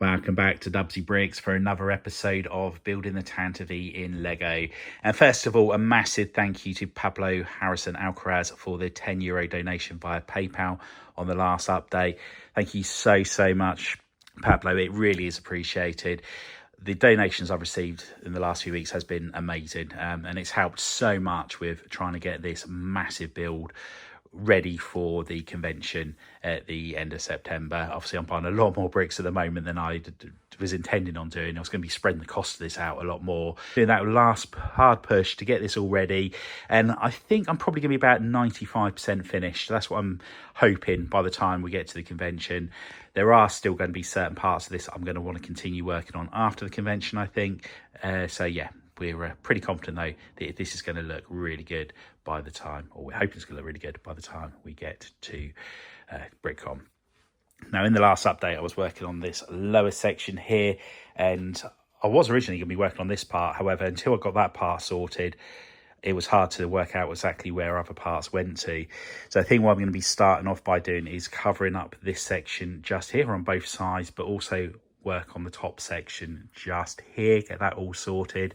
Welcome back to DUBBZI Bricks for another episode of Building the Tantive IV in Lego. And first of all, a massive thank you to Pablo Harrison Alcaraz for the €10 donation via PayPal on the last update. Thank you so much, Pablo. It really is appreciated. The donations I've received in the last few weeks has been amazing, and it's helped so much with trying to get this massive build ready for the convention at the end of September. Obviously, I'm buying a lot more bricks at the moment than I was intending on doing. I was going to be spreading the cost of this out a lot more, doing that last hard push to get this all ready, and I think I'm probably going to be about 95% finished. That's what I'm hoping by the time we get to the convention. There are still going to be certain parts of this I'm going to want to continue working on after the convention, I think. So yeah, we're pretty confident though that this is going to look really good by the time, or we're hoping it's going to look really good by the time we get to Brickcon. Now, in the last update, I was working on this lower section here, and I was originally going to be working on this part. However, until I got that part sorted, it was hard to work out exactly where other parts went to. So I think what I'm going to be starting off by doing is covering up this section just here on both sides, but also work on the top section just here, get that all sorted.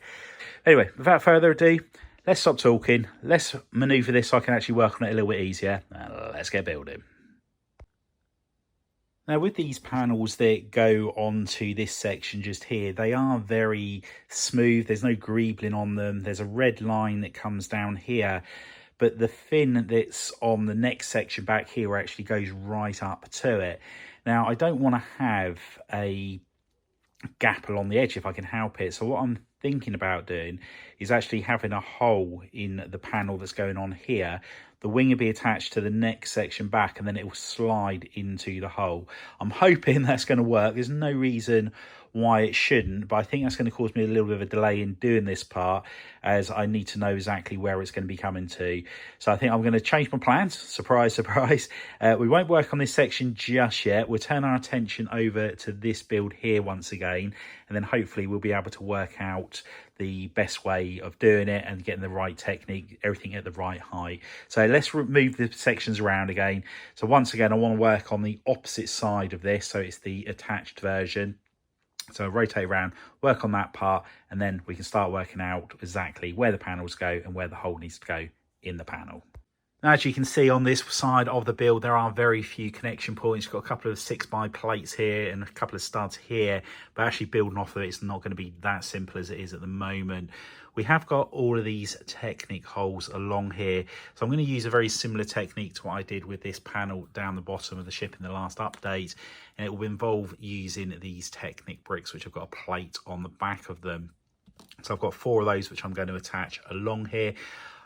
Anyway, without further ado, let's stop talking. Let's maneuver this so I can actually work on it a little bit easier. Let's get building. Now, with these panels that go onto this section just here, they are very smooth. There's no greebling on them. There's a red line that comes down here, but the fin that's on the next section back here actually goes right up to it. Now, I don't want to have a gap along the edge if I can help it. So what I'm thinking about doing is actually having a hole in the panel that's going on here. The wing will be attached to the next section back, and then it will slide into the hole. I'm hoping that's going to work. There's no reason why it shouldn't, but I think that's going to cause me a little bit of a delay in doing this part, as I need to know exactly where it's going to be coming to. So I think I'm going to change my plans. Surprise, surprise. We won't work on this section just yet. We'll turn our attention over to this build here once again, and then hopefully we'll be able to work out the best way of doing it and getting the right technique, everything at the right height. So let's move the sections around again. So once again, I want to work on the opposite side of this, so it's the attached version. So rotate around, work on that part, and then we can start working out exactly where the panels go and where the hole needs to go in the panel. Now, as you can see on this side of the build, there are very few connection points. You've got a couple of 6x plates here and a couple of studs here, but actually building off of it, it's not going to be that simple as it is at the moment. We have got all of these Technic holes along here. So I'm going to use a very similar technique to what I did with this panel down the bottom of the ship in the last update. And it will involve using these Technic bricks, which have got a plate on the back of them. So I've got 4 of those, which I'm going to attach along here.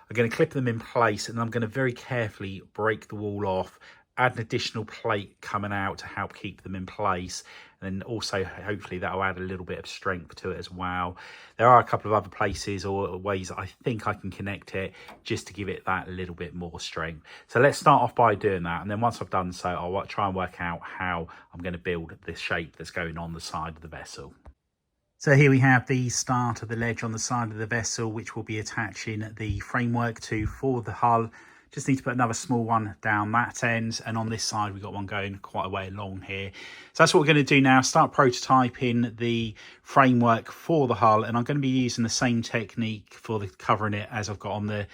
I'm going to clip them in place, and I'm going to very carefully break the wall off, add an additional plate coming out to help keep them in place, and then also hopefully that will add a little bit of strength to it as well. There are a couple of other places or ways that I think I can connect it just to give it that little bit more strength. So let's start off by doing that, and then once I've done so, I'll try and work out how I'm going to build this shape that's going on the side of the vessel. So here we have the start of the ledge on the side of the vessel, which we'll be attaching the framework to for the hull. Just need to put another small one down that end, and on this side we've got one going quite a way along here. So that's what we're going to do now, start prototyping the framework for the hull, and I'm going to be using the same technique for the covering it as I've got on the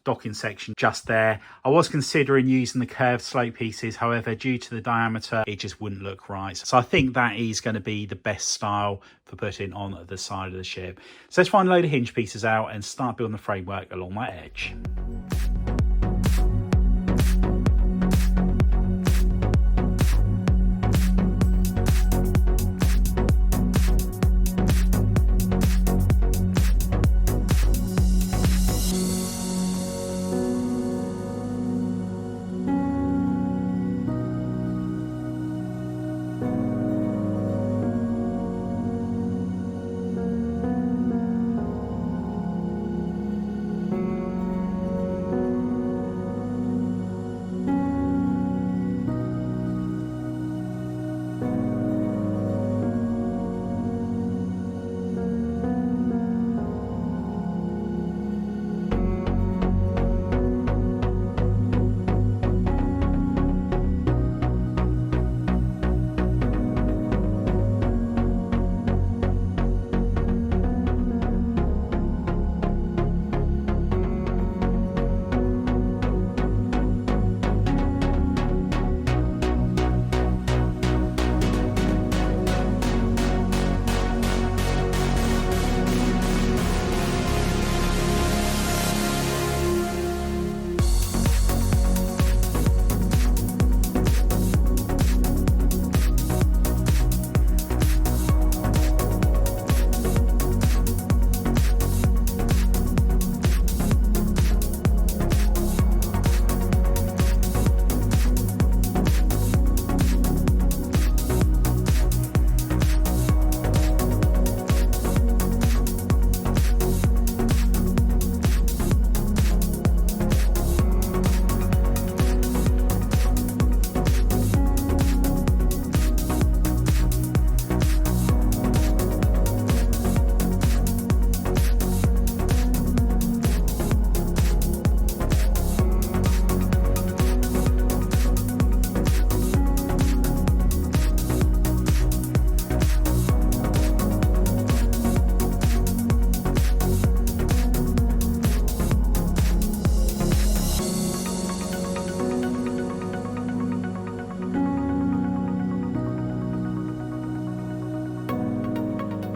docking section just there. I was considering using the curved slope pieces, however, due to the diameter, it just wouldn't look right. So I think that is going to be the best style for putting on the side of the ship. So let's find a load of hinge pieces out and start building the framework along that edge.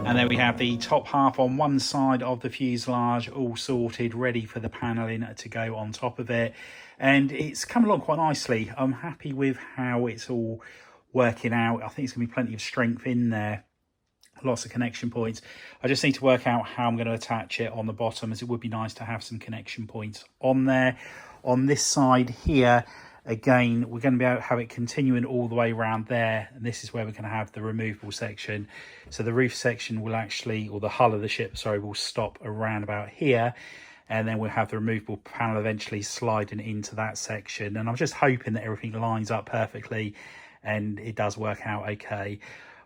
And then we have the top half on one side of the fuselage all sorted, ready for the panelling to go on top of it. And it's come along quite nicely. I'm happy with how it's all working out. I think it's going to be plenty of strength in there. Lots of connection points. I just need to work out how I'm going to attach it on the bottom, as it would be nice to have some connection points on there. On this side here, again, we're going to be able to have it continuing all the way around there, and this is where we're going to have the removable section. So the roof section will actually, or the hull of the ship, sorry, will stop around about here, and then we'll have the removable panel eventually sliding into that section. And I'm just hoping that everything lines up perfectly and it does work out okay.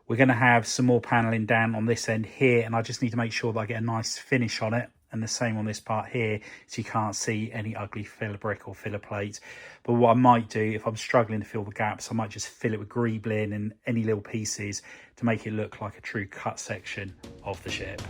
We're going to have some more paneling down on this end here, and I just need to make sure that I get a nice finish on it, and the same on this part here, so you can't see any ugly filler brick or filler plates. But what I might do, if I'm struggling to fill the gaps, I might just fill it with greebling and any little pieces to make it look like a true cut section of the ship.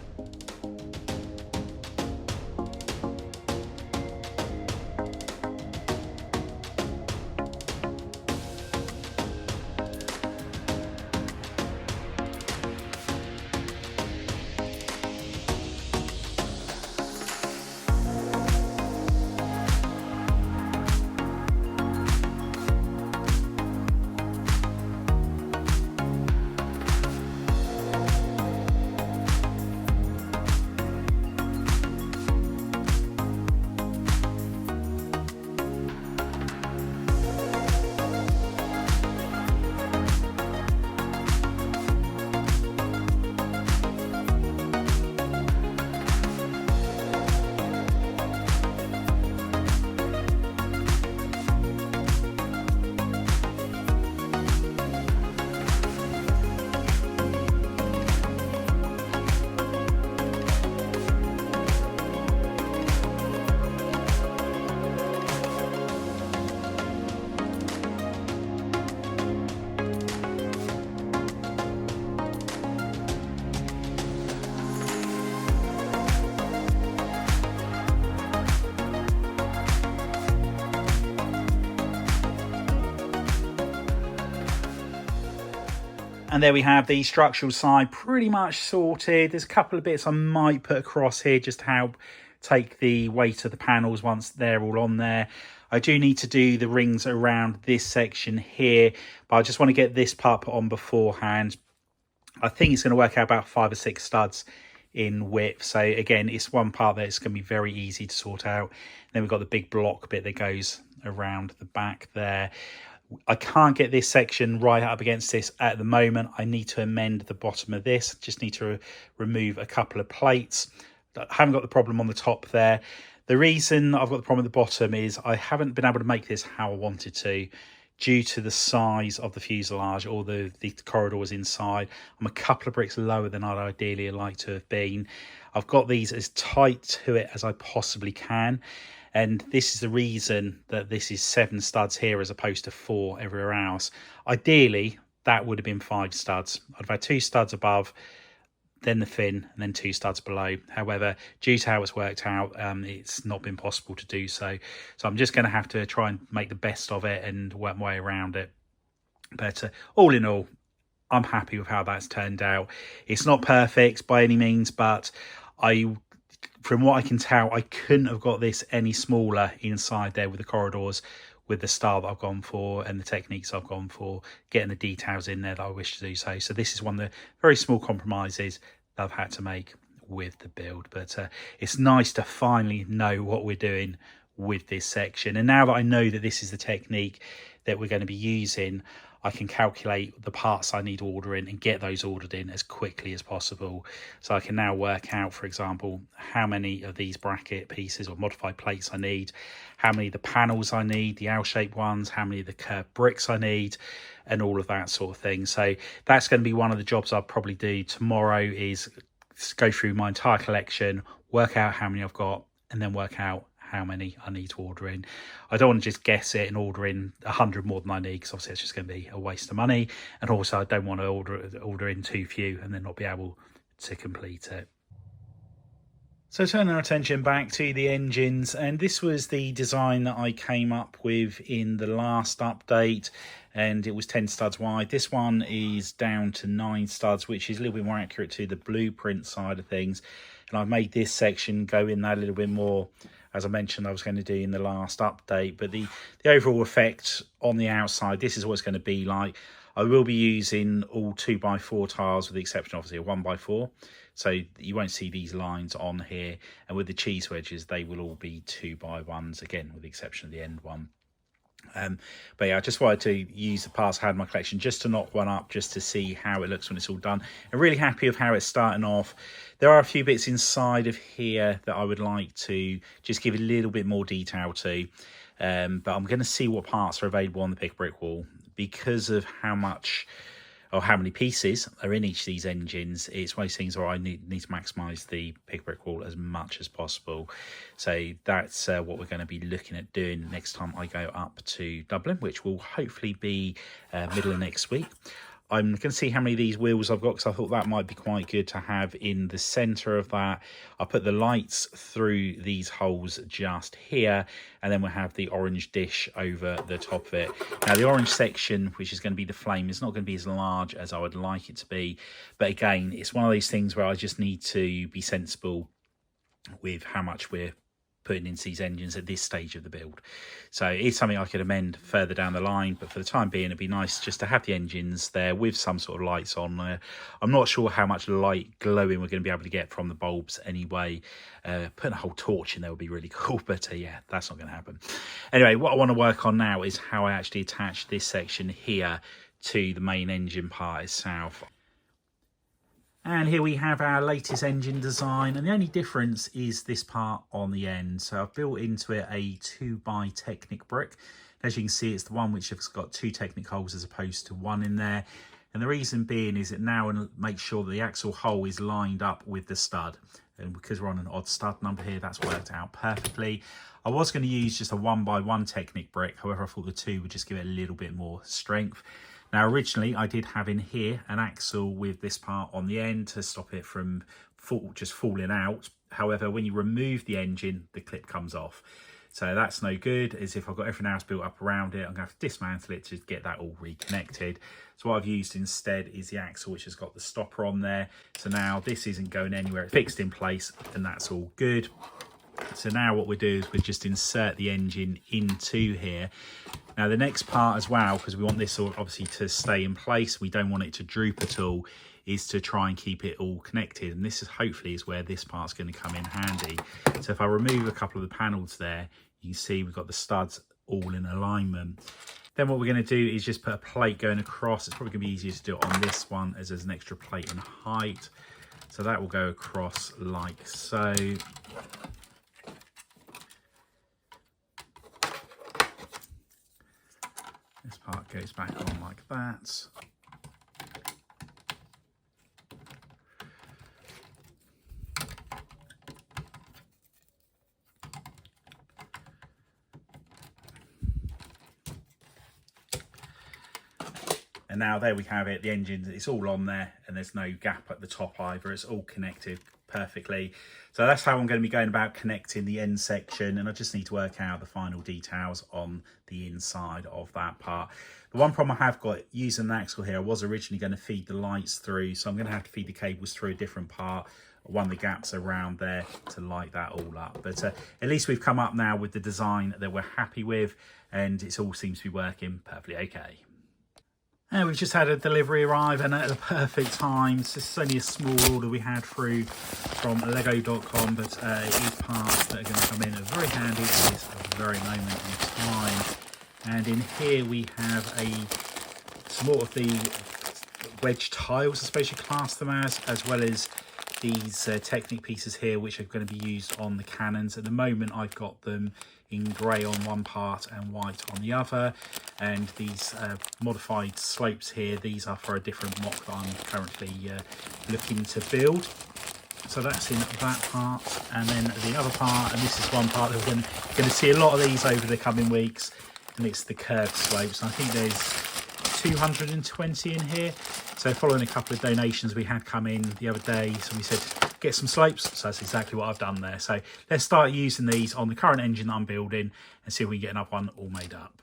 And there we have the structural side pretty much sorted. There's a couple of bits I might put across here just to help take the weight of the panels once they're all on there. I do need to do the rings around this section here, but I just want to get this part put on beforehand. I think it's going to work out about 5 or 6 studs in width. So again, it's one part that it's going to be very easy to sort out. Then we've got the big block bit that goes around the back there. I can't get this section right up against this at the moment. I need to amend the bottom of this. Just need to remove a couple of plates. I haven't got the problem on the top there. The reason I've got the problem at the bottom is I haven't been able to make this how I wanted to, due to the size of the fuselage or the corridors inside. I'm a couple of bricks lower than I'd ideally like to have been. I've got these as tight to it as I possibly can. And this is the reason that this is 7 studs here as opposed to 4 everywhere else. Ideally, that would have been 5 studs. I'd have had 2 studs above, then the fin, and then 2 studs below. However, due to how it's worked out, it's not been possible to do so. So I'm just going to have to try and make the best of it and work my way around it. But all in all, I'm happy with how that's turned out. It's not perfect by any means, but from what I can tell, I couldn't have got this any smaller inside there with the corridors, with the style that I've gone for and the techniques I've gone for, getting the details in there that I wish to do so. So this is one of the very small compromises that I've had to make with the build. But it's nice to finally know what we're doing with this section. And now that I know that this is the technique that we're going to be using, I can calculate the parts I need ordering and get those ordered in as quickly as possible. So I can now work out, for example, how many of these bracket pieces or modified plates I need, how many of the panels I need, the L-shaped ones, how many of the curved bricks I need, and all of that sort of thing. So that's going to be one of the jobs I'll probably do tomorrow, is go through my entire collection, work out how many I've got, and then work out how many I need to order in. I don't want to just guess it and order in 100 more than I need, because obviously it's just going to be a waste of money. And also I don't want to order in too few and then not be able to complete it. So turning our attention back to the engines, and this was the design that I came up with in the last update. and it was 10 studs wide. This one is down to 9 studs, which is a little bit more accurate to the blueprint side of things. And I've made this section go in that a little bit more, as I mentioned I was going to do in the last update. But the overall effect on the outside, this is what it's going to be like. I will be using all 2x4 tiles with the exception obviously of 1x4. So you won't see these lines on here. And with the cheese wedges, they will all be 2x1s, again, with the exception of the end one. But yeah, I just wanted to use the parts I had in my collection just to knock one up, just to see how it looks when it's all done. I'm really happy with how it's starting off. There are a few bits inside of here that I would like to just give a little bit more detail to. But I'm going to see what parts are available on the Pick a Brick wall. Because of how much or how many pieces are in each of these engines, it's one of those things where I need to maximise the Pick a Brick wall as much as possible. So that's what we're going to be looking at doing next time I go up to Dublin, which will hopefully be middle of next week. I'm going to see how many of these wheels I've got, because I thought that might be quite good to have in the centre of that. I'll put the lights through these holes just here, and then we'll have the orange dish over the top of it. Now, the orange section, which is going to be the flame, is not going to be as large as I would like it to be. But again, it's one of those things where I just need to be sensible with how much we're putting into these engines at this stage of the build. So it's something I could amend further down the line, but for the time being it'd be nice just to have the engines there with some sort of lights on there. I'm not sure how much light glowing we're going to be able to get from the bulbs anyway. Putting a whole torch in there would be really cool, but yeah, that's not going to happen. Anyway, what I want to work on now is how I actually attach this section here to the main engine part itself. And here we have our latest engine design, and the only difference is this part on the end. So I've built into it a 2x Technic brick. As you can see, it's the one which has got 2 Technic holes as opposed to 1 in there. And the reason being is it now makes sure that the axle hole is lined up with the stud. And because we're on an odd stud number here, that's worked out perfectly. I was going to use just a 1x1 Technic brick. However, I thought the 2 would just give it a little bit more strength. Now, originally, I did have in here an axle with this part on the end to stop it from just falling out. However, when you remove the engine, the clip comes off. So that's no good, as if I've got everything else built up around it, I'm going to have to dismantle it to get that all reconnected. So what I've used instead is the axle, which has got the stopper on there. So now this isn't going anywhere, it's fixed in place, and that's all good. So now what we do is we just insert the engine into here. Now the next part as well, because we want this obviously to stay in place, we don't want it to droop at all, is to try and keep it all connected. And this is hopefully is where this part's going to come in handy. So if I remove a couple of the panels there, you can see we've got the studs all in alignment. Then what we're going to do is just put a plate going across. It's probably going to be easier to do it on this one, as there's an extra plate in height. So that will go across like so. This part goes back on like that. And now there we have it, the engine, it's all on there and there's no gap at the top either, it's all connected perfectly. So that's how I'm going to be going about connecting the end section, and I just need to work out the final details on the inside of that part. The one problem I have got using the axle here, I was originally going to feed the lights through, so I'm going to have to feed the cables through a different part, one of the gaps around there, to light that all up. But at least we've come up now with the design that we're happy with, and it all seems to be working perfectly okay. And we've just had a delivery arrive, and at the perfect time. This is only a small order we had through from lego.com, but it is parts that are going to come in very handy at this very moment in time. And in here we have some more of the wedge tiles, I suppose you class them as well as these Technic pieces here, which are going to be used on the cannons. At the moment I've got them in grey on one part and white on the other, and these modified slopes here, these are for a different mock that I'm currently looking to build. So that's in that part, and then the other part, and this is one part that we're going to see a lot of these over the coming weeks, and it's the curved slopes. And I think there's 220 in here. So following a couple of donations we had come in the other day, so we said get some slopes, so that's exactly what I've done there. So let's start using these on the current engine that I'm building and see if we can get another one all made up.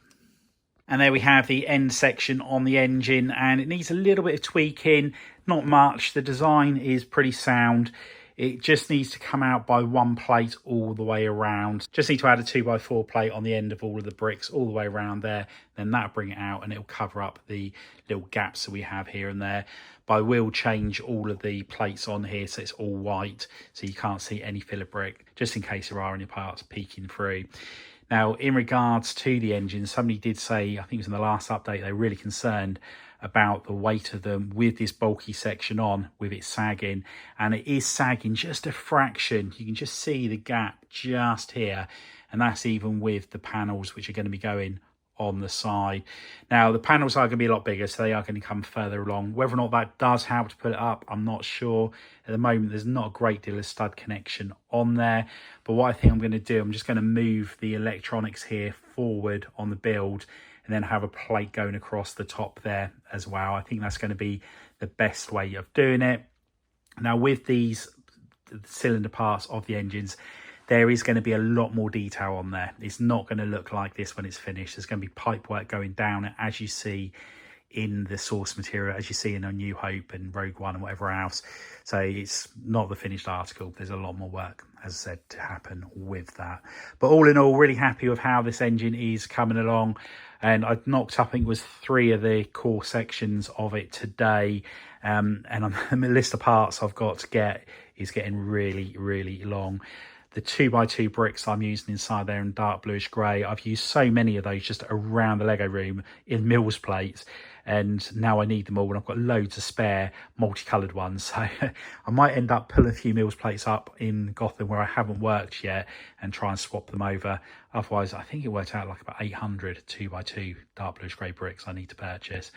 And there we have the end section on the engine, and it needs a little bit of tweaking, not much. The design is pretty sound. It just needs to come out by one plate all the way around. Just need to add a 2x4 plate on the end of all of the bricks all the way around there. Then that'll bring it out and it'll cover up the little gaps that we have here and there. But I will change all of the plates on here so it's all white, so you can't see any filler brick, just in case there are any parts peeking through. Now, in regards to the engine, somebody did say, I think it was in the last update, they're really concerned about the weight of them with this bulky section on, with it sagging. And it is sagging just a fraction. You can just see the gap just here. And that's even with the panels, which are going to be going on the side. Now, the panels are going to be a lot bigger, so they are going to come further along. Whether or not that does help to put it up, I'm not sure. At the moment, there's not a great deal of stud connection on there. But what I think I'm going to do, I'm just going to move the electronics here forward on the build and then have a plate going across the top there as well. I think that's going to be the best way of doing it. Now, with these cylinder parts of the engines, there is going to be a lot more detail on there. It's not going to look like this when it's finished. There's going to be pipe work going down, as you see in the source material, as you see in A New Hope and Rogue One and whatever else. So it's not the finished article. There's a lot more work, as I said, to happen with that. But all in all, really happy with how this engine is coming along. And I've knocked up, I think it was 3 of the core sections of it today. And the list of parts I've got to get is getting really, really long. The 2x2 bricks I'm using inside there in dark bluish grey, I've used so many of those just around the Lego room in Mills plates, and now I need them all, and I've got loads of spare multicoloured ones. So I might end up pulling a few Mills plates up in Gotham where I haven't worked yet and try and swap them over. Otherwise, I think it worked out like about 800 2x2 dark bluish grey bricks I need to purchase.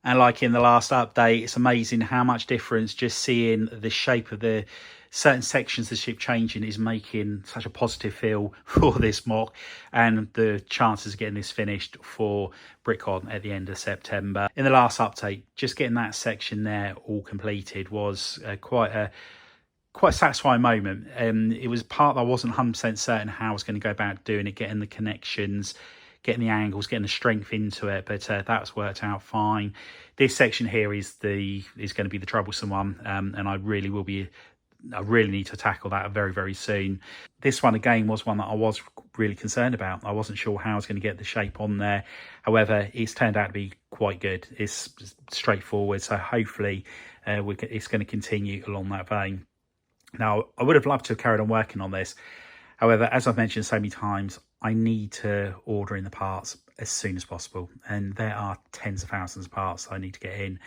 And like in the last update, it's amazing how much difference just seeing the shape of the certain sections of the ship changing is making such a positive feel for this mock, and the chances of getting this finished for Brickcon at the end of September. In the last update, just getting that section there all completed was quite a satisfying moment. It was part that I wasn't 100% certain how I was going to go about doing it, getting the connections, getting the angles, getting the strength into it, but that's worked out fine. This section here is going to be the troublesome one, and I really need to tackle that very, very soon. This one, again, was one that I was really concerned about. I wasn't sure how I was going to get the shape on there. However, it's turned out to be quite good. It's straightforward, so hopefully it's going to continue along that vein. Now, I would have loved to have carried on working on this. However, as I've mentioned so many times, I need to order in the parts as soon as possible. And there are tens of thousands of parts I need to get in.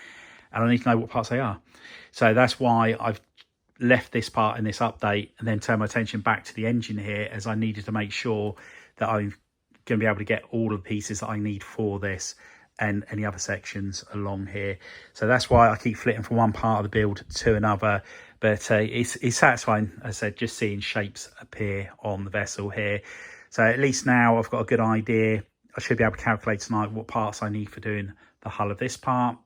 And I need to know what parts they are. So that's why I've left this part in this update and then turn my attention back to the engine here, as I needed to make sure that I'm going to be able to get all of the pieces that I need for this and any other sections along here. So that's why I keep flitting from one part of the build to another. But it's satisfying, as I said, just seeing shapes appear on the vessel here. So at least now I've got a good idea. I should be able to calculate tonight what parts I need for doing the hull of this part,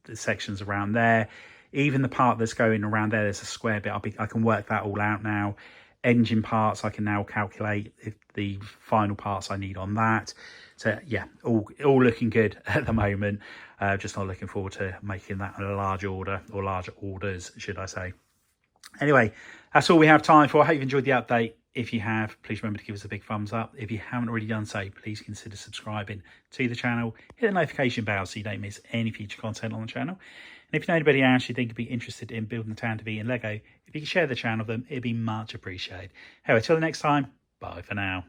the sections around there. Even the part that's going around there, there's a square bit. I can work that all out now. Engine parts, I can now calculate if the final parts I need on that. So yeah, all looking good at the moment. Just not looking forward to making that a large order, or larger orders, should I say. Anyway, that's all we have time for. I hope you've enjoyed the update. If you have, please remember to give us a big thumbs up. If you haven't already done so, please consider subscribing to the channel. Hit the notification bell so you don't miss any future content on the channel. And if you know anybody else you think would be interested in building the Tantive IV in Lego, if you can share the channel with them, it'd be much appreciated. Anyway, till the next time, bye for now.